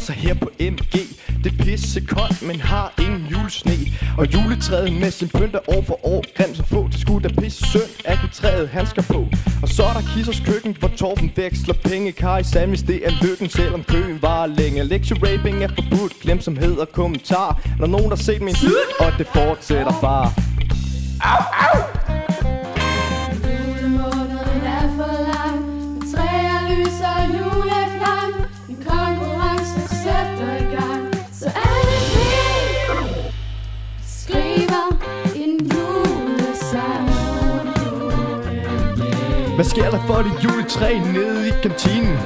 også her på MG. Det er pisse koldt, men har ingen julesne. Og juletræet med sin pynter år for år. Grim som få, det skulle da pisse synd at give træet handsker på. Og så er der Kissers køkken, hvor Torben veksler penge. Kari Samis, det er lykken, selvom køen var længe. Lektie-raping er forbudt, glemsomhed og kommentar. Der er nogen, der har set min syd, og det fortsætter bare. Au, au! Julemåneden er for lang. Træer lyser juleklang. En konkurrence sætter i gang. Så alle vi skriver en julesang. Hvad sker der for det juletræ nede i kantinen?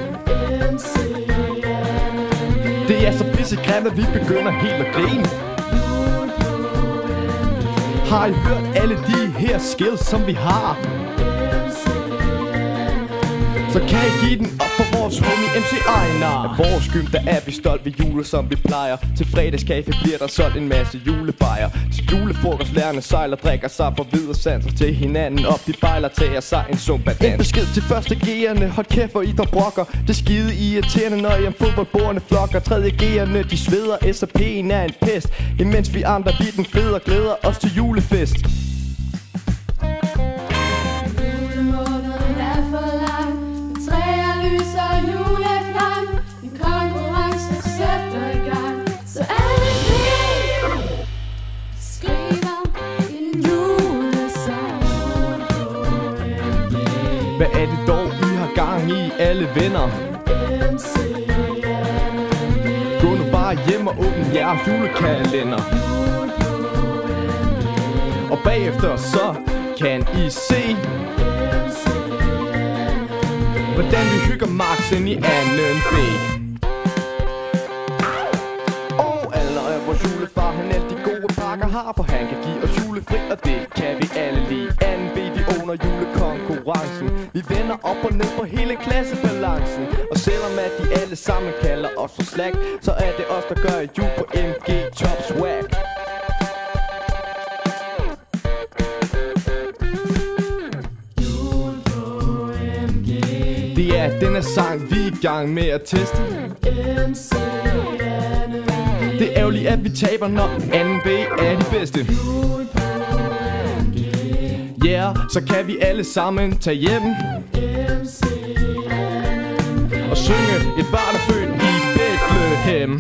Det er så pissegrimt, at vi begynder helt at grine. Har I hørt alle de her skills, som vi har? Så kan I give den op for vores homie MC Ejnar. Af vores gym, der er vi stolt ved jule, som vi plejer. Til fredagskaffe bliver der solgt en masse julebajer. Til julefrokost lærerne sejler, drikker sig for videre sanser til hinanden. Op de bejler, tager sig en sumbadans. En besked til første G'erne, hold kæft hvor I der brokker. Det skide irriterende, når I om fodboldbordene flokker. Tredje G'erne, de sveder, SAP'en er en pest. Imens vi andre, vi den fede og glæder os til julefest. Hvad er det dog, I har gang i, alle venner? Gå nu bare hjem og åbn jeres julekalender. Og bagefter så kan I se, hvordan vi hygger Max ind i 2B. Og allerede vores julefar, han alt de gode pakker har, for han kan give os julefri, og det kan vi alle lide. 2B, vi under julekonkurrencen. Vi vender op og ned på hele klassebalancen. Og selvom at de alle sammen kalder os for slack, så er det os, der gør jul på MG Top Swag. Det er denne sang, vi er i gang med at teste. Det er ærgerligt, at vi taber, når 2B er de bedste. Yeah, så kan vi alle sammen tage hjem og synge et barn er født i Bethlehem.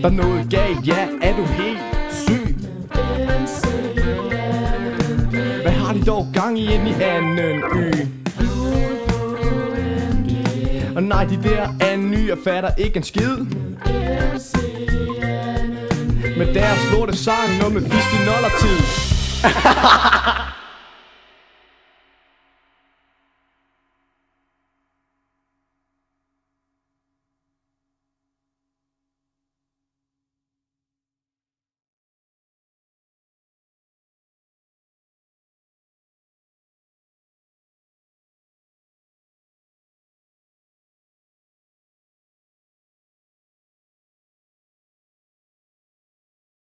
Der er noget galt, ja, er du helt syg? Hvad har de dog gang i ind i 2Y? Og nej, de der 2Y, jeg fatter ikke en skid. Med deres lorte sang, noget med 50 tid.